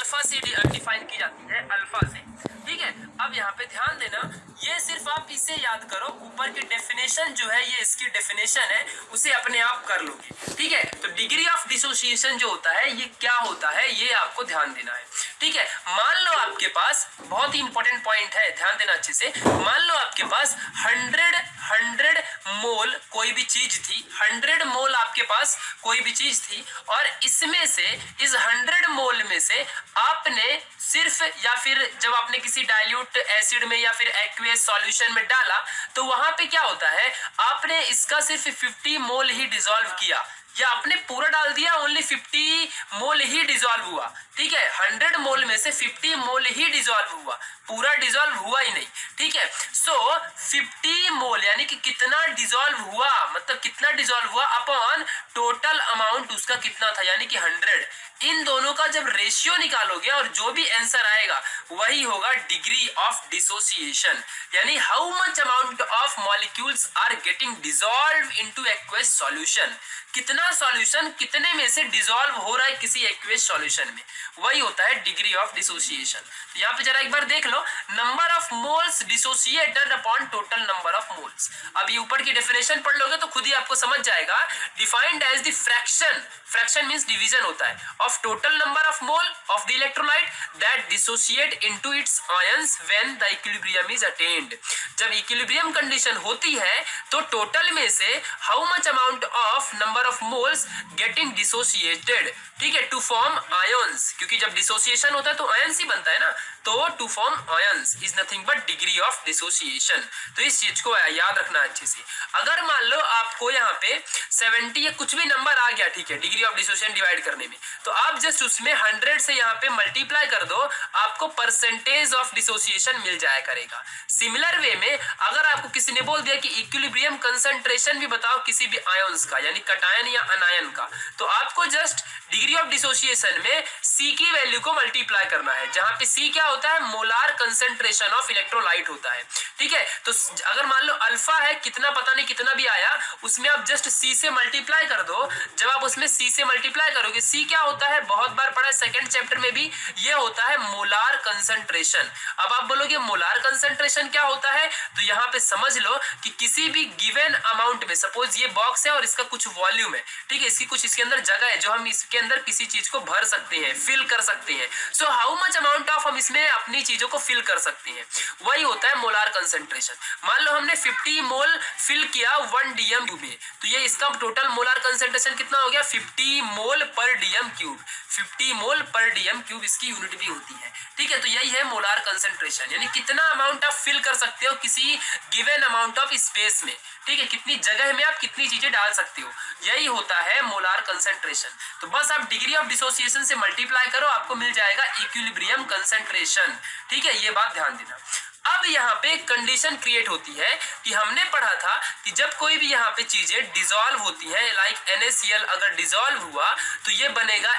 Alpha से define की जाती है, अल्फा से। ठीक है, अब यहाँ पे ध्यान देना, ये सिर्फ आप इसे याद करो, ऊपर की डेफिनेशन जो है ये इसकी डेफिनेशन है, उसे अपने आप कर लोगे। ठीक है, तो डिग्री ऑफ डिसोसिएशन जो होता है ये क्या होता है ये आपको ध्यान देना है। ठीक है, मान लो आपके पास बहुत ही इंपॉर्टेंट पॉइंट है, ध्यान देना अच्छे से। मान लो आपके पास 100 मोल कोई भी चीज थी, 100 मोल आपके पास कोई भी चीज थी, और इसमें से इस 100 मोल में से आपने सिर्फ, या फिर जब आपने किसी डाइल्यूट एसिड में या फिर एक्वियस सॉल्यूशन में डाला तो वहां पे क्या होता है, आपने इसका सिर्फ 50 मोल ही डिसॉल्व किया, या आपने पूरा डाल दिया, ओनली 50 मोल ही डिसॉल्व हुआ। ठीक है, 100 मोल में से 50 मोल ही डिसॉल्व हुआ, पूरा डिसॉल्व हुआ ही नहीं। ठीक है, सो 50 मोल यानी कि कितना डिसॉल्व हुआ, मतलब कितना डिसॉल्व हुआ अपॉन टोटल अमाउंट उसका कितना था, यानी कि 100। इन दोनों का जब रेशियो निकालोगे और जो भी आंसर आएगा वही होगा डिग्री ऑफ डिसोसिएशन, यानी how much amount of molecules are getting dissolve into aqueous solution, कितना सॉल्यूशन कितने में से डिसॉल्व हो रहा है किसी एक्वस सॉल्यूशन में, वही होता है डिग्री ऑफ डिसोसिएशन। तो यहाँ पे जरा एक बार देख लो, number of moles dissociated upon total number of moles. अब ये ऊपर की डेफिनेशन पढ़ लोगे तो खुद ही आपको समझ जाएगा, defined as the fraction, fraction means division होता है, of total number of mole of the electrolyte that dissociate into its ions when the equilibrium is attained. जब इक्विलिब्रियम कंडीशन होती है तो टोटल में से how much amount of number of moles getting dissociated, ठीक है, टू फॉर्म आयंस, क्योंकि जब डिसोसिएशन होता है तो आयंस ही बनता है ना, तो to form ions is nothing but degree of dissociation. तो इस चीज को याद रखना अच्छे से। अगर मान लो आपको यहाँ पे 70 या कुछ भी नंबर आ गया, ठीक है, डिग्री ऑफ डिसोसिएशन डिवाइड करने में, तो आप जस्ट उसमें 100 से यहाँ पे मल्टीप्लाई कर दो, आपको परसेंटेज ऑफ डिसोसिएशन मिल जाया करेगा। सिमिलर वे में अगर आपको किसी ने बोल दिया कि इक्विलिब्रियम कंसंट्रेशन भी बताओ किसी भी आयंस का, यानी कटायन या अनायन का, तो आपको जस्ट डिग्री ऑफ डिसोसिएशन में सी की वैल्यू को मल्टीप्लाई करना है, जहां पे सी क्या होता है, मोलार कंसंट्रेशन ऑफ इलेक्ट्रोलाइट होता है। ठीक है, तो अगर मान लो अल्फा है, कितना पता नहीं कितना भी आया, उसमें आप जस्ट सी से मल्टीप्लाई कर दो। जब आप उसमें सी से मल्टीप्लाई करोगे, सी क्या होता है, बहुत बार पढ़ा है सेकंड चैप्टर में भी, ये होता है मोलार कंसंट्रेशन। अब आप बोलोगे मोलार कंसंट्रेशन क्या होता है, तो यहाँ पे समझ लो कि किसी भी गिवन अमाउंट में, सपोज ये बॉक्स है और इसका कुछ वॉल्यूम है, ठीक है, इसकी कुछ इसके अंदर जगह है जो हम इसके अंदर किसी चीज को भर सकते हैं, फिल कर सकते हैं। So how much amount of हम इसमें अपनी चीजों को फिल कर सकते हैं, वही होता है मोलार कंसंट्रेशन। मान लो हमने 50 मोल फिल किया 1 डीएम क्यूब में, तो ये इसका टोटल मोलार कंसंट्रेशन कितना हो गया, 50 मोल पर डीएम क्यूब। 50 मोल पर डीएम क्यूब इसकी यूनिट भी होती है। ठीक है, तो यही है मोलार कंसंट्रेशन, यानी कितना अमाउंट आप फिल कर सकते हो किसी गिवन अमाउंट ऑफ स्पेस में। ठीक है, कितनी जगह में आप कितनी चीजें डाल सकते हो, यही होता है मोलार कंसंट्रेशन। तो बस आप डिग्री ऑफ डिसोसिएशन से मल्टीप्लाई करो, आपको मिल जाएगा इक्विलिब्रियम कंसंट्रेशन। ठीक है, ये बात ध्यान देना। अब यहाँ पे कंडीशन क्रिएट होती है कि हमने पढ़ा था कि जब कोई भी यहाँ पे चीजें डिसॉल्व होती हैं, लाइक NaCl अगर डिसॉल्व हुआ तो ये बनेगा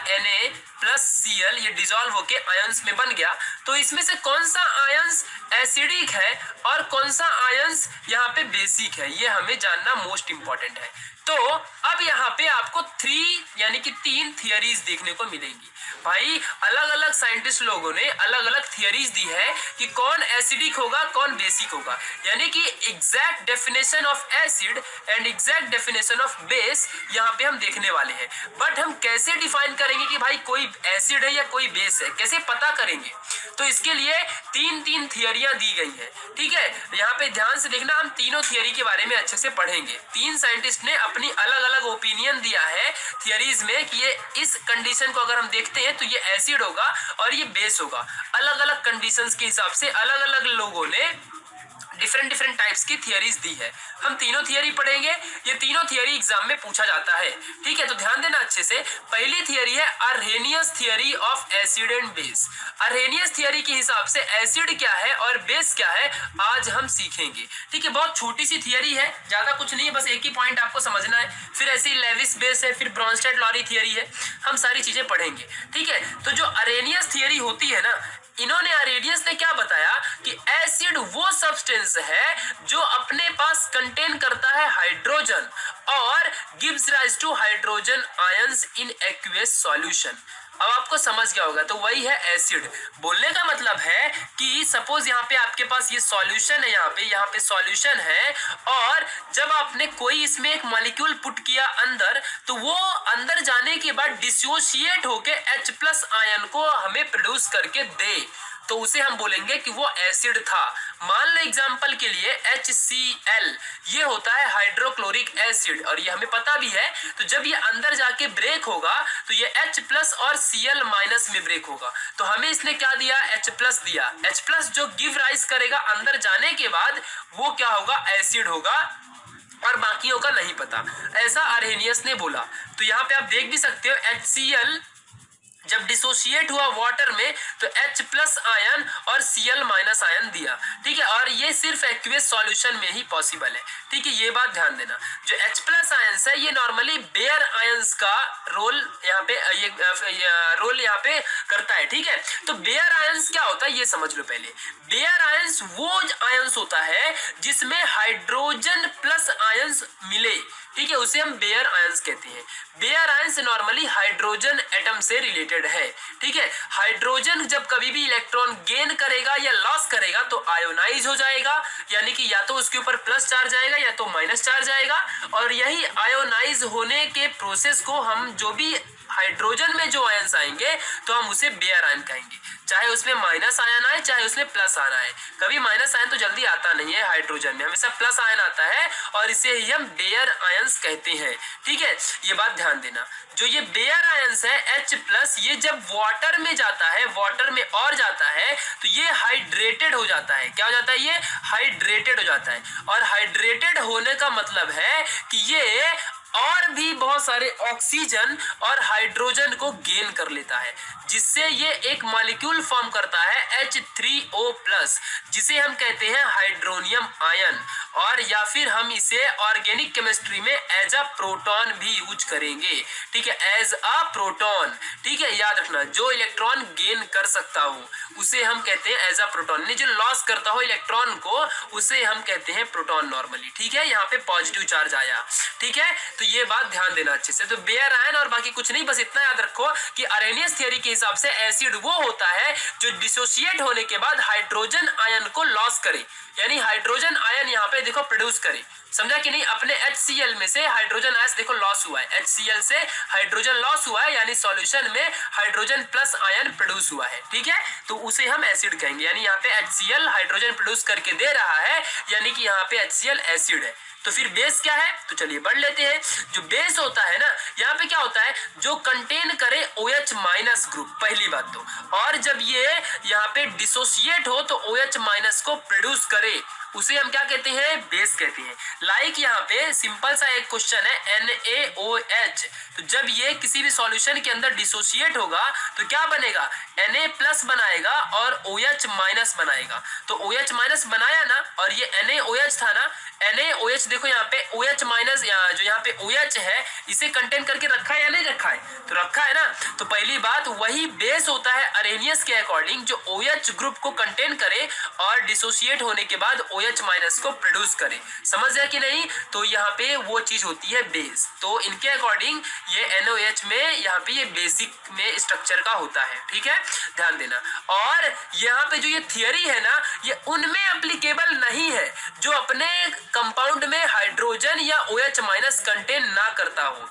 Na+Cl, ये डिसॉल्व होके आयंस में बन गया। तो इसमें से कौन सा आयंस एसिडिक है और कौन सा आयंस यहाँ पे बेसिक है, ये हमें जानना मोस्ट इंपॉर्टेंट है। तो अब यहाँ पे आपको 3 यानी कि 3 थियरीज देखने को मिलेंगी। भाई अलग अलग साइंटिस्ट लोगों ने अलग अलग थियरीज दी है कि कौन एसिडिक होगा कौन बेसिक होगा, यानी कि exact definition of acid and exact definition of base यहाँ पे हम देखने वाले हैं। बट हम कैसे डिफाइन करेंगे कि भाई कोई एसिड है या कोई बेस है, कैसे पता करेंगे, तो इसके लिए 3 थियरियां दी गई है। ठीक है, यहाँ पे ध्यान से देखना, हम तीनों थियरी के बारे में अच्छे से पढ़ेंगे। 3 साइंटिस्ट ने अपनी अलग अलग ओपिनियन दिया है थियरीज में कि ये इस कंडीशन को अगर हम देखते हैं तो ये एसिड होगा और ये बेस होगा। अलग अलग कंडीशंस के हिसाब से अलग अलग लोगों ने डिफरेंट टाइप्स की थियरीज दी है। हम तीनों थियरी पढ़ेंगे, ये तीनों थियरी एग्जाम में पूछा जाता है। ठीक है, तो ध्यान देना अच्छे से। पहली थियरी है Arrhenius theory of acid and base. Arrhenius theory के हिसाब से एसिड क्या है और बेस क्या है आज हम सीखेंगे। ठीक है, बहुत छोटी सी थियरी है, ज्यादा कुछ नहीं है, बस एक ही पॉइंट आपको समझना है। फिर ऐसी लेविस बेस है, फिर ब्रॉन्स्टेड लॉरी थियरी है, हम सारी चीजें पढ़ेंगे। ठीक है, तो जो अरहेनियस थियरी होती है ना, इन्होंने अरेडियस ने क्या बताया कि एसिड वो सब्सटेंस है जो अपने पास कंटेन करता है हाइड्रोजन और gives rise to hydrogen ions in aqueous solution. अब आपको समझ गया होगा, तो वही है एसिड। बोलने का मतलब है कि सपोज यहाँ पे आपके पास ये सॉल्यूशन है, यहाँ पे सॉल्यूशन है, और जब आपने कोई इसमें एक मॉलिक्यूल पुट किया अंदर, तो वो अंदर जाने के बाद डिसोशिएट होके H+ आयन को हमें प्रोड्यूस करके दे, तो उसे हम बोलेंगे कि वो एसिड था। मान लो एग्जांपल के लिए HCl, ये होता है हाइड्रोक्लोरिक एसिड, और ये हमें पता भी है। तो जब ये अंदर जाके ब्रेक होगा तो ये H+ और Cl- में ब्रेक होगा, तो हमें इसने क्या दिया, H+ दिया। H+ जो गिव राइज करेगा अंदर जाने के बाद, वो क्या होगा, एसिड होगा, और बाकियों का नहीं पता। ऐसा अरहेनियस ने बोला। तो यहाँ पे आप देख भी सकते हो, HCl जब डिसोशिएट हुआ वाटर में तो H+ आयन और Cl- आयन दिया, ठीक है। और ये सिर्फ एक्वियस सॉल्यूशन में ही पॉसिबल है, ठीक है, ये बात ध्यान देना। जो H+ आयंस है ये नॉर्मली बेयर आयंस का रोल यहाँ पे रोल यहाँ पे करता है, ठीक है। तो बेयर आयंस क्या होता है ये समझ लो पहले। बेयर आयंस वो आयंस होता है जिसमें हाइड्रोजन प्लस आयंस मिले, ठीक है, उसे हम बेयर आयंस कहते हैं। Bare ions normally hydrogen atom से रिलेटेड है, ठीक है। हाइड्रोजन जब कभी भी इलेक्ट्रॉन गेन करेगा या लॉस करेगा तो आयोनाइज हो जाएगा, यानी कि या तो उसके ऊपर प्लस चार्ज आएगा या तो माइनस चार्ज आएगा, और यही आयोनाइज होने के प्रोसेस को हम जो भी हाइड्रोजन में जो आयंस आएंगे तो हम उसे बेयर आयन कहेंगे, चाहे उसमें माइनस आयन आए चाहे उसमें प्लस आयन आए। कभी माइनस आयन तो जल्दी आता नहीं है हाइड्रोजन में, हमेशा प्लस आयन आता है, और इसे ही हम बेयर आयंस कहते हैं, ठीक है, ये बात ध्यान देना। जो ये बेयर आयंस है H+, ये जब वाटर में जाता है, वाटर में और जाता है, तो ये हाइड्रेटेड हो जाता है। क्या हो जाता है, ये हाइड्रेटेड हो जाता है। और हाइड्रेटेड होने का मतलब है कि ये और भी बहुत सारे ऑक्सीजन और हाइड्रोजन को गेन कर लेता है, जिससे ये एक मॉलिक्यूल फॉर्म करता है H3O+, जिसे हम कहते हैं हाइड्रोनियम आयन, और या फिर हम इसे ऑर्गेनिक केमिस्ट्री में एज अ प्रोटॉन भी यूज करेंगे, ठीक है, एज अ प्रोटॉन, ठीक है। याद रखना, जो इलेक्ट्रॉन गेन कर सकता हो उसे हम कहते हैं एज अ प्रोटॉन, जो लॉस करता हो इलेक्ट्रॉन को उसे हम कहते हैं प्रोटॉन नॉर्मली, ठीक है। यहाँ पे पॉजिटिव चार्ज आया, ठीक है, तो ये बात ध्यान देना अच्छे से। तो बेयर आयन और बाकी कुछ नहीं, बस इतना याद रखो कि अरेनियस थ्योरी के हिसाब से एसिड वो होता है जो डिसोशिएट होने के बाद हाइड्रोजन आयन को लॉस करे, यानी हाइड्रोजन आयन यहाँ पे देखो प्रोड्यूस करे, समझा कि नहीं। अपने HCl में से हाइड्रोजन आयन देखो लॉस हुआ है, HCl से हाइड्रोजन लॉस हुआ है, यानी सॉल्यूशन में हाइड्रोजन प्लस आयन प्रोड्यूस हुआ है, ठीक है, तो उसे हम एसिड कहेंगे। यानी यहाँ पे HCl हाइड्रोजन प्रोड्यूस करके दे रहा है, यानी कि यहाँ पे HCl एसिड है। तो फिर बेस क्या है, तो चलिए पढ़ लेते हैं। जो बेस होता है ना, यहाँ पे क्या होता है, जो कंटेन करे OH- ग्रुप, पहली बात तो, और जब ये यहाँ पे डिसोशिएट हो तो OH- को प्रोड्यूस करे, उसे हम क्या कहते हैं, बेस कहते हैं। लाइक यहाँ पे सिंपल सा एक क्वेश्चन है NaOH, तो जब ये किसी भी सॉल्यूशन के अंदर डिसोशिएट होगा तो क्या बनेगा, Na+ बनाएगा और OH- बनाएगा। तो OH- बनाया ना, और ये NaOH था ना, NaOH देखो यहाँ पे OH- जो यहाँ पे OH है इसे कंटेन करके रखा है या नहीं रखा है, तो रखा है ना। तो पहली बात वही बेस होता है अरेनियस के अकॉर्डिंग, जो OH ग्रुप को कंटेन करे और डिसोशिएट होने के बाद OH- को प्रोड्यूस करे, समझ गया कि नहीं। तो यहाँ पे वो चीज होती है बेस। तो इनके अकॉर्डिंग ये NaOH में यहाँ पे ये बेसिक में स्ट्रक्चर का होता है, ठीक है, ध्यान देना। और यहाँ पे जो ये थियरी है ना, ये उनमें एप्लीकेबल नहीं है जो अपने कंपाउंड में हाइड्रोजन या OH- कंटेन ना करता हो।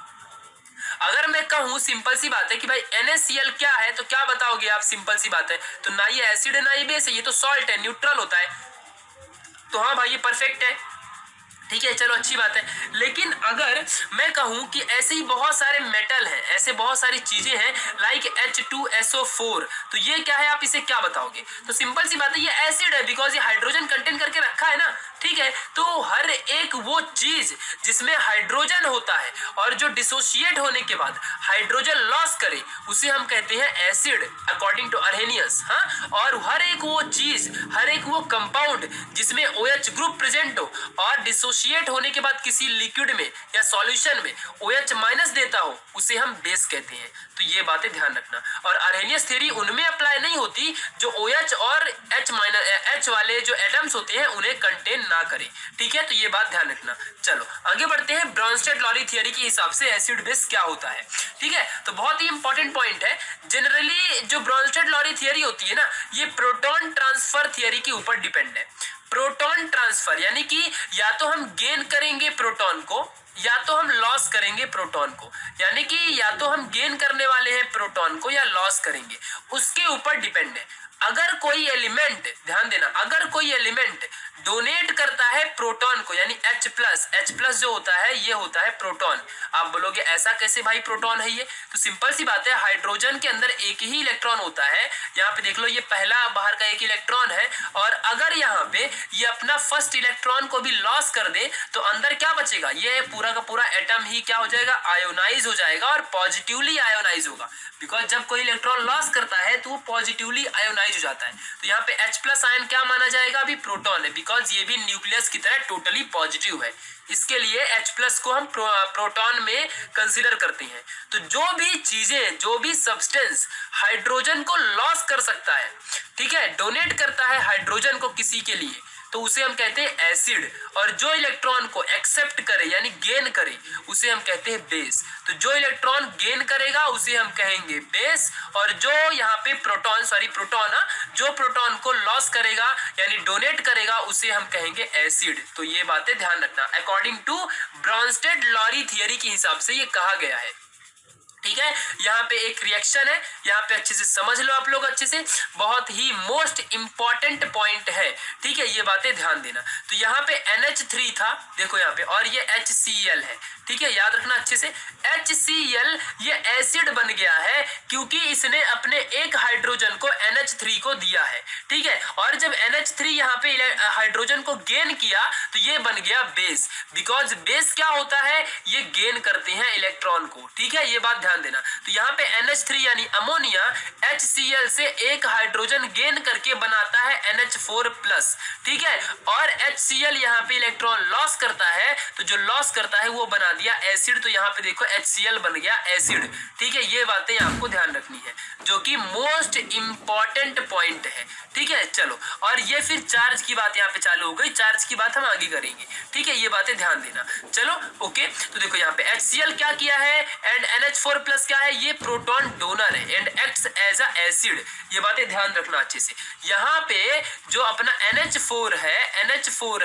अगर मैं कहूं सिंपल सी बात है कि भाई NaCl क्या है, तो क्या बताओगे आप, सिंपल सी बात है, तो ना ये एसिड है ना ये बेस है, ये तो सॉल्ट है, न्यूट्रल होता है। तो हाँ भाई ये परफेक्ट है, ठीक है, चलो अच्छी बात है। लेकिन अगर मैं कहूं कि ऐसे ही बहुत सारे मेटल हैं, ऐसे बहुत सारी चीजें हैं लाइक H2SO4, तो ये क्या है, आप इसे क्या बताओगे, तो सिंपल सी बात है ये एसिड है, बिकॉज ये हाइड्रोजन कंटेन करके रखा है ना, ठीक है। तो हर एक वो चीज जिसमें हाइड्रोजन होता है और जो डिसोशिएट होने के बाद हाइड्रोजन लॉस करे उसे हम कहते हैं एसिड, अकॉर्डिंग टू अरहेनियस। हाँ, और हर एक वो चीज, हर एक वो कंपाउंड जिसमें OH ग्रुप प्रेजेंट हो और डिसोशिएट डिफरेंशिएट होने के बाद किसी लिक्विड में या सॉल्यूशन में OH माइनस देता हो उसे हम बेस कहते हैं। तो ये बातें ध्यान रखना। और अर्हेनियस थ्योरी उनमें अप्लाई नहीं होती जो OH और H वाले जो एटम्स होते हैं उन्हें कंटेन ना करें। ठीक है, तो ये बात ध्यान रखना। चलो आगे बढ़ते हैं। ब्रॉन्स्टेड-लॉरी थ्योरी के हिसाब से एसिड बेस क्या होता है। ठीक है, तो बहुत ही इंपॉर्टेंट पॉइंट है। जनरली जो ब्रॉन्स्टेड-लॉरी थ्योरी होती है ना, ये प्रोटॉन ट्रांसफर थ्योरी के ऊपर डिपेंड है। प्रोटॉन ट्रांसफर यानी कि या तो हम गेन करेंगे प्रोटॉन को या तो हम लॉस करेंगे प्रोटॉन को, यानी कि या तो हम गेन करने वाले हैं प्रोटॉन को या लॉस करेंगे, उसके ऊपर डिपेंड है। अगर कोई एलिमेंट, ध्यान देना, अगर कोई एलिमेंट डोनेट करता है प्रोटॉन को यानी H+ जो होता है ये होता है प्रोटॉन। आप बोलोगे ऐसा कैसे भाई प्रोटॉन है ये? तो सिंपल सी बात है, हाइड्रोजन के अंदर एक ही इलेक्ट्रॉन होता है। यहाँ पे देख लो, ये पहला बाहर का एक इलेक्ट्रॉन है, और अगर यहाँ पे ये अपना फर्स्ट इलेक्ट्रॉन को भी लॉस कर दे तो अंदर क्या बचेगा? ये पूरा का पूरा एटम ही क्या हो जाएगा? आयोनाइज हो जाएगा, और पॉजिटिवली आयोनाइज होगा। बिकॉज जब कोई इलेक्ट्रॉन लॉस करता है तो वो पॉजिटिवली आयोनाइज हो जाता है। तो यहाँ पे H+ आयन क्या माना जाएगा? अभी प्रोटॉन है, बिकॉज ये भी न्यूक्लियस की तरह टोटली पॉजिटिव है। इसके लिए H+ को हम प्रोटॉन में कंसीडर करते हैं। तो जो भी चीजें, जो भी सब्सटेंस हाइड्रोजन को लॉस कर सकता है, ठीक है, डोनेट करता है हाइड्रोजन को किसी के लिए, तो उसे हम कहते हैं एसिड। और जो इलेक्ट्रॉन को एक्सेप्ट करे यानी गेन करे उसे हम कहते हैं बेस। तो जो इलेक्ट्रॉन गेन करेगा उसे हम कहेंगे बेस, और जो यहाँ पे प्रोटॉन जो प्रोटॉन को लॉस करेगा यानी डोनेट करेगा उसे हम कहेंगे एसिड। तो ये बातें ध्यान रखना, अकॉर्डिंग टू ब्रॉन्स्टेड-लॉरी थ्योरी के हिसाब से ये कहा गया है। ठीक है, यहाँ पे एक रिएक्शन है, यहाँ पे अच्छे से समझ लो आप लोग, अच्छे से, बहुत ही मोस्ट इंपॉर्टेंट पॉइंट है। ठीक है, ये बातें ध्यान देना। तो यहाँ पे NH3 था, देखो यहाँ पे, और ये HCl है। ठीक है, याद रखना अच्छे से। HCl ये एसिड बन गया है क्योंकि इसने अपने एक हाइड्रोजन को NH3 को दिया है। ठीक है, और जब NH3 यहाँ पे हाइड्रोजन को गेन किया तो ये बन गया बेस। बिकॉज बेस क्या होता है? ये गेन करते हैं इलेक्ट्रॉन को। ठीक है, ये बात ध्यान देना। तो यहाँ पे NH3 यानी अमोनिया HCl से एक हाइड्रोजन गेन करके बनाता है NH4+। ठीक है, और HCl यहाँ पे इलेक्ट्रॉन लॉस करता है, तो जो लॉस करता है वो बना दिया एसिड। तो यहाँ पे देखो HCl बन गया एसिड। ठीक है, ये बातें आपको ध्यान रखनी है, जो कि मोस्ट इंपॉर्टेंट पॉइंट है। ठीक है, चलो, और ये फिर चार्ज की बात यहाँ पे चालू हो गई। चार्ज की बात हम आगे करेंगे। ठीक है, ये बातें ध्यान देना। चलो ओके, तो देखो यहाँ पे HCl क्या किया है एंड NH4+ क्या है? ये प्रोटॉन डोनर है and acts as a acid. ये बातें ध्यान रखना अच्छे से। यहाँ पे जो अपना NH4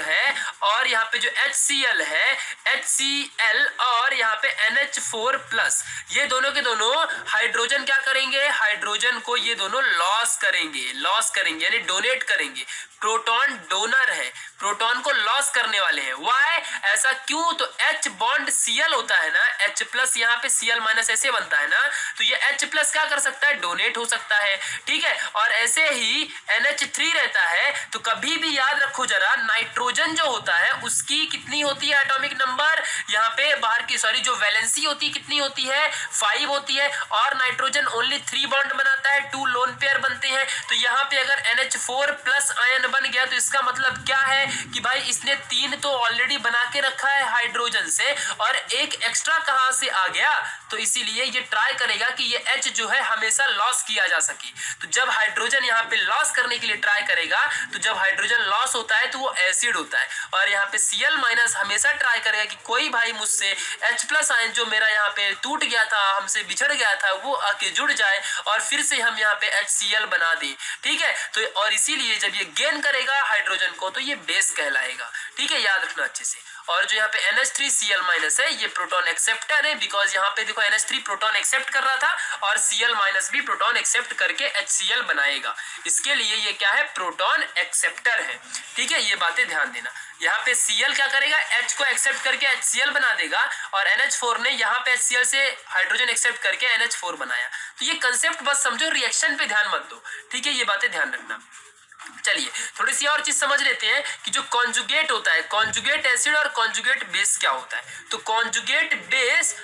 है और यहाँ पे जो HCl है HCl और यहाँ पे NH4+, ये दोनों के दोनों हाइड्रोजन क्या करेंगे? हाइड्रोजन को ये दोनों लॉस करेंगे यानी डोनेट करेंगे। प्रोटॉन डोनर है, प्रोटॉन को लॉस करने वाले हैं। वाई? ऐसा क्यों? तो H बॉन्ड Cl होता है ना, H+ यहाँ पे Cl- ऐसे बनता है ना, तो ये H+ क्या कर सकता है? डोनेट हो सकता है। ठीक है, और ऐसे ही NH3 रहता है, तो कभी भी याद रखो जरा, नाइट्रोजन जो होता है उसकी कितनी होती है एटॉमिक नंबर? यहाँ पे बाहर की जो वैलेंसी होती है कितनी होती है? 5 होती है, और नाइट्रोजन ओनली 3 बॉन्ड बनाता है, 2 लोन पेयर बनते हैं। तो यहाँ पे अगर NH4+ आयन बन गया तो इसका मतलब क्या है कि भाई इसने 3 तो ऑलरेडी बना के रखा है हाइड्रोजन से, और एक एक्स्ट्रा कहां से आ गया? तो इसीलिए ये ट्राई करेगा कि ये H जो है हमेशा लॉस किया जा सके। तो जब हाइड्रोजन यहाँ पे लॉस करने के लिए ट्राई करेगा, तो जब हाइड्रोजन लॉस होता है तो वो एसिड होता है, और यहाँ पे Cl- हमेशा ट्राई करेगा कि कोई भाई मुझसे H+ आयन जो मेरा यहाँ पे टूट गया था, हमसे बिछड़ गया था, वो आके जुड़ जाए और फिर से हम यहाँ पे HCl बना दें। ठीक है, तो और इसीलिए जब ये गेन करेगा हाइड्रोजन को तो ये बेस कहलाएगा। ठीक है, याद रखना अच्छे से। और जो यहाँ पे NH3Cl- है, ये प्रोटॉन एक्सेप्टर है, बिकॉज यहाँ पे देखो NH3 प्रोटॉन एक्सेप्ट कर रहा था और Cl- भी प्रोटॉन एक्सेप्ट करके HCl बनाएगा। इसके लिए ये क्या है? प्रोटॉन एक्सेप्टर है। ठीक है, ये बातें ध्यान देना। यहाँ पे Cl क्या करेगा? H को एक्सेप्ट करके HCl बना देगा, और NH4 ने यहाँ पे HCl से हाइड्रोजन एक्सेप्ट करके NH4 बनाया। तो ये कंसेप्ट बस समझो, रिएक्शन पे ध्यान मत दो। ठीक है, ये बातें ध्यान रखना। चलिए थोड़ी सी और चीज समझ लेते हैं कि जो कॉन्जुगेट होता है, कॉन्जुगेट एसिड और कॉन्जुगेट बेस क्या होता है। तो कॉन्जुगेट बेस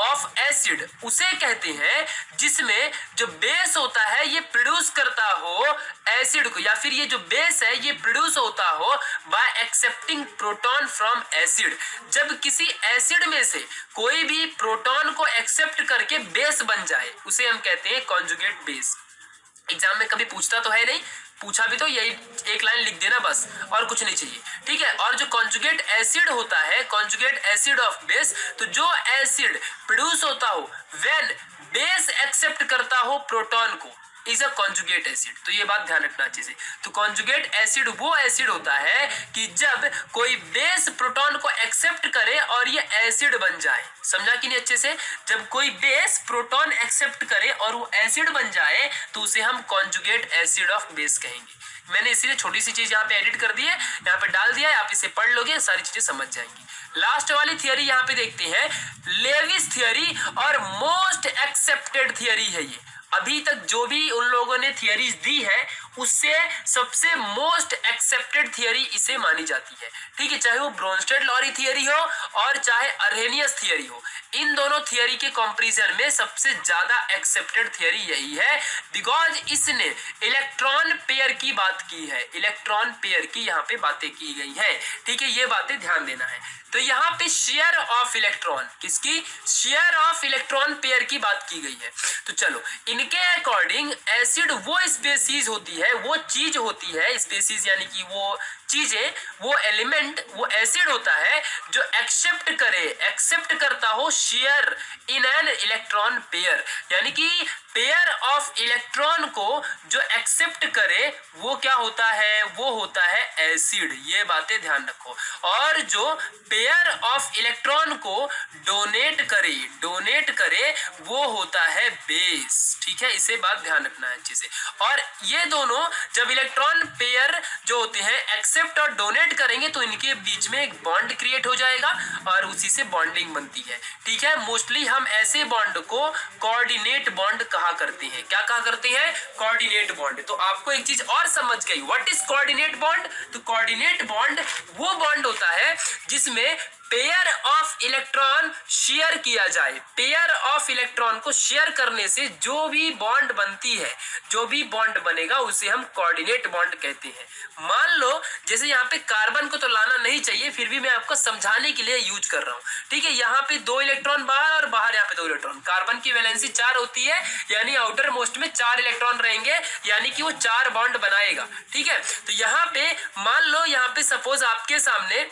ऑफ एसिड उसे कहते हैं जिसमें जो बेस होता है ये प्रोड्यूस करता हो एसिड को, या फिर ये जो बेस है ये प्रोड्यूस होता हो bye accepting proton from acid. जब किसी एसिड में से कोई भी प्रोटॉन को एक्सेप्ट करके बेस बन जाए उसे हम कहते हैं कॉन्जुगेट बेस। एग्जाम में कभी पूछता तो है नहीं, पूछा भी तो यही एक लाइन लिख देना बस, और कुछ नहीं चाहिए, ठीक है। और जो कॉन्जुगेट एसिड होता है, कॉन्जुगेट एसिड ऑफ बेस, तो जो एसिड प्रोड्यूस होता हो व्हेन बेस एक्सेप्ट करता हो प्रोटॉन को इज अ कॉन्जुगेट एसिड। तो ये बात ध्यान रखना अच्छे से। तो कॉन्जुगेट एसिड वो एसिड होता है कि जब कोई बेस प्रोटॉन को एक्सेप्ट करे और ये एसिड बन जाए। समझा कि नहीं अच्छे से? जब कोई बेस प्रोटॉन एक्सेप्ट करे और वो एसिड बन जाए तो उसे हम कॉन्जुगेट एसिड ऑफ बेस कहेंगे। मैंने इसीलिए छोटी सी चीज यहाँ पे एडिट कर दी है, यहाँ पे डाल दिया है, आप इसे पढ़ लोगे सारी चीजें समझ जाएंगी। लास्ट वाली थियरी यहाँ पे देखते हैं, लेविस थियरी, और मोस्ट एक्सेप्टेड थियरी है ये। अभी तक जो भी उन लोगों ने थियरीज दी है उससे सबसे मोस्ट एक्सेप्टेड थियरी इसे मानी जाती है, ठीक है। चाहे वो ब्रोंस्टेड-लॉरी थियरी हो और चाहे अर्हेनियस थियरी हो, इन दोनों थियरी के कंपैरिजन में सबसे ज्यादा एक्सेप्टेड थियरी यही है, बिकॉज इसने इलेक्ट्रॉन पेयर की बात की है, इलेक्ट्रॉन पेयर की यहाँ पे बातें की गई है, ठीक है। ये बातें ध्यान देना है। तो यहाँ पे शेयर ऑफ इलेक्ट्रॉन, किसकी? शेयर ऑफ इलेक्ट्रॉन पेयर की बात की गई है। तो चलो, इनके अकॉर्डिंग एसिड वो स्पेसीज होती है, वो चीज होती है, स्पेसीज यानी कि वो चीजें, वो एलिमेंट, वो एसिड होता है जो एक्सेप्ट करता हो share in an electron pair, यानी कि पेयर ऑफ इलेक्ट्रॉन को जो एक्सेप्ट करे वो क्या होता है? वो होता है एसिड। ये बातें ध्यान रखो। और जो पेयर ऑफ इलेक्ट्रॉन को डोनेट करे वो होता है बेस, ठीक है। इसे बात ध्यान रखना है अच्छे से। और ये दोनों जब इलेक्ट्रॉन पेयर जो होते हैं एक्सेप्ट और डोनेट करेंगे तो इनके बीच में एक बॉन्ड क्रिएट हो जाएगा और उसी से बॉन्डिंग बनती है, ठीक है। मोस्टली हम ऐसे बॉन्ड को कोऑर्डिनेट बॉन्ड कहा करते हैं। क्या कहा करते हैं? Coordinate bond. तो आपको एक चीज और समझ गई, व्हाट इज कोऑर्डिनेट बॉन्ड? तो कोऑर्डिनेट बॉन्ड वो बॉन्ड होता है जिसमें पेयर ऑफ इलेक्ट्रॉन शेयर किया जाए। पेयर ऑफ इलेक्ट्रॉन को शेयर करने से जो भी बॉन्ड बनती है, जो भी बॉन्ड बनेगा उसे हम कोऑर्डिनेट बॉन्ड कहते हैं। मान लो जैसे यहाँ पे कार्बन को तो लाना नहीं चाहिए, फिर भी मैं आपको समझाने के लिए यूज कर रहा हूँ, ठीक है। यहाँ पे 2 इलेक्ट्रॉन बाहर और बाहर यहाँ पे 2 इलेक्ट्रॉन। कार्बन की वैलेंसी 4 होती है, यानी आउटर मोस्ट में 4 इलेक्ट्रॉन रहेंगे, यानी कि वो 4 बॉन्ड बनाएगा, ठीक है। तो यहाँ पे मान लो, यहाँ पे सपोज आपके सामने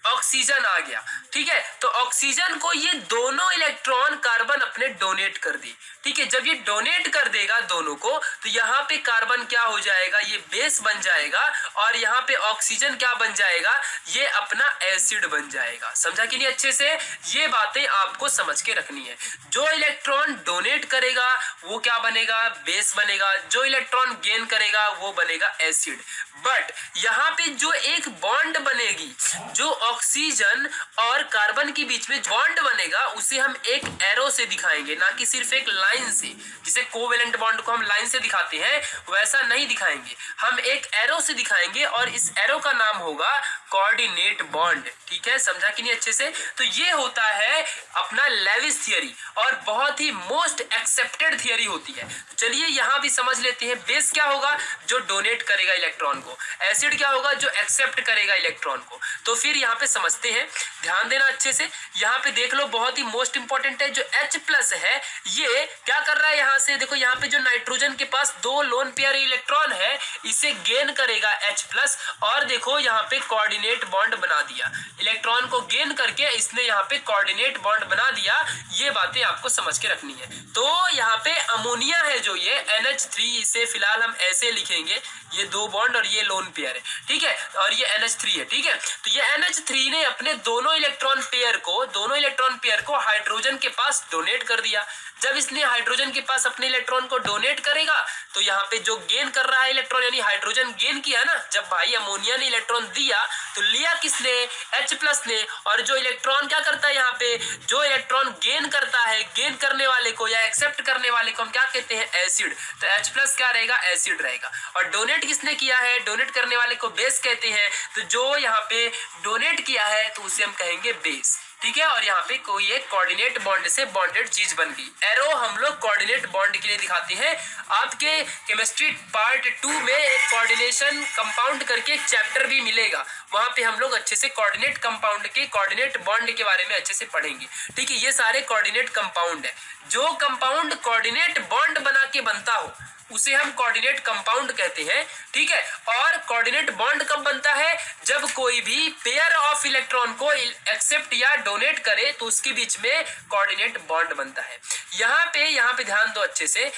ऑक्सीजन आ गया, ठीक है। तो ऑक्सीजन को ये दोनों इलेक्ट्रॉन कार्बन अपने डोनेट कर दी, ठीक है। जब ये डोनेट कर देगा दोनों को तो यहाँ पे कार्बन क्या हो जाएगा? ये बेस बन जाएगा, और यहाँ पे ऑक्सीजन क्या बन जाएगा? ये अपना एसिड बन जाएगा। समझा कि नहीं अच्छे से? ये बातें आपको समझ के रखनी है। जो इलेक्ट्रॉन डोनेट करेगा वो क्या बनेगा? बेस बनेगा। जो इलेक्ट्रॉन गेन करेगा वो बनेगा एसिड। बट यहाँ पे जो एक बॉन्ड बनेगी, जो ऑक्सीजन और कार्बन के बीच में बॉन्ड बनेगा, उसे हम एक एरो से दिखाएंगे, ना कि सिर्फ एक लाइन से। जिसे कोवेलेंट बॉन्ड को हम लाइन से दिखाते हैं वैसा नहीं दिखाएंगे, हम एक एरो से दिखाएंगे, और इस एरो का नाम होगा कोऑर्डिनेट बॉन्ड, ठीक है। समझा कि नहीं अच्छे से? तो ये होता है अपना लेविस थियरी, और बहुत ही मोस्ट एक्सेप्टेड थियरी होती है। तो चलिए यहाँ भी समझ लेते हैं। बेस क्या होगा? जो डोनेट करेगा इलेक्ट्रॉन को। एसिड क्या होगा? जो एक्सेप्ट करेगा इलेक्ट्रॉन को। तो फिर यहाँ पे समझते हैं, ध्यान देना अच्छे से। यहाँ पे देख लो, बहुत ही मोस्ट इंपॉर्टेंट है। जो H+ है ये क्या कर रहा है? यहाँ से देखो, यहाँ पे जो नाइट्रोजन के पास 2 लोन पेयर इलेक्ट्रॉन है, इसे गेन करेगा H+, और देखो यहाँ पे कोऑर्डिनेट बॉन्ड बना दिया। इलेक्ट्रॉन को गेन करके इसने यहाँ पे कोऑर्डिनेट बॉन्ड बना दिया। ये बातें आपको समझ के रखनी है। तो यहाँ पे अमोनिया है जो ये NH3, इसे फिलहाल हम ऐसे लिखेंगे, ये 2 बॉन्ड और ये लोन पेयर है, ठीक है। और ये NH3 है, ठीक है। तो ये NH3 ने अपने दोनों इलेक्ट्रॉन पेयर को हाइड्रोजन के पास डोनेट कर दिया। जब इसने हाइड्रोजन के पास अपने इलेक्ट्रॉन को डोनेट करेगा तो यहाँ पे जो गेन कर रहा है इलेक्ट्रॉन, यानी हाइड्रोजन गेन किया ना। जब भाई अमोनिया ने इलेक्ट्रॉन दिया तो लिया किसने? H+ ने। और जो इलेक्ट्रॉन क्या करता है यहाँ पे? जो इलेक्ट्रॉन गेन करता है, गेन करने वाले को या एक्सेप्ट करने वाले को हम क्या कहते हैं? एसिड। तो H+ क्या रहेगा? एसिड रहेगा। और डोनेट किसने किया है? डोनेट करने वाले को बेस कहते हैं। तो जो यहाँ पे डोनेट किया है तो उसे हम कहेंगे बेस। ठीक है, और यहाँ पे कोई एक कोऑर्डिनेट बॉन्ड से बॉन्डेड चीज बन गई। एरो हम लोग कोऑर्डिनेट बॉन्ड के लिए दिखाते हैं। आपके केमिस्ट्री पार्ट 2 में एक कोऑर्डिनेशन कंपाउंड करके एक चैप्टर भी मिलेगा, वहां पे हम लोग अच्छे से कोऑर्डिनेट कंपाउंड के कोऑर्डिनेट बॉन्ड के बारे में अच्छे से पढ़ेंगे। ठीक है, ये सारे कोऑर्डिनेट कंपाउंड है। जो कंपाउंड कोऑर्डिनेट बॉन्ड बना के बनता हो उसे हम कोऑर्डिनेट कंपाउंड कहते हैं। ठीक है, और कोऑर्डिनेट बॉन्ड कब बनता है? जब कोई भी पेयर ऑफ इलेक्ट्रॉन को एक्सेप्ट या डोनेट करे तो उसके बीच में कोऑर्डिनेट बॉन्ड बनता है। यहाँ पे ध्यान दो अच्छे से।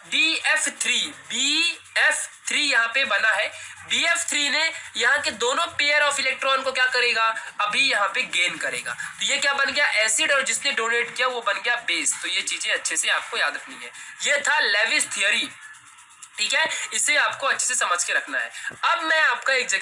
BF3 यहाँ पे बना है। BF3 ने यहाँ के दोनों पेयर ऑफ इलेक्ट्रॉन को क्या करेगा? अभी यहाँ पे गेन करेगा। तो ये क्या बन गया? एसिड, और जिसने डोनेट किया वो बन गया बेस। तो ये चीजें अच्छे से आपको याद रखनी है। ये था लेविस थियरी। ठीक है, इसे आपको अच्छे से समझ के रखना है। अब मैं आपका एक जगह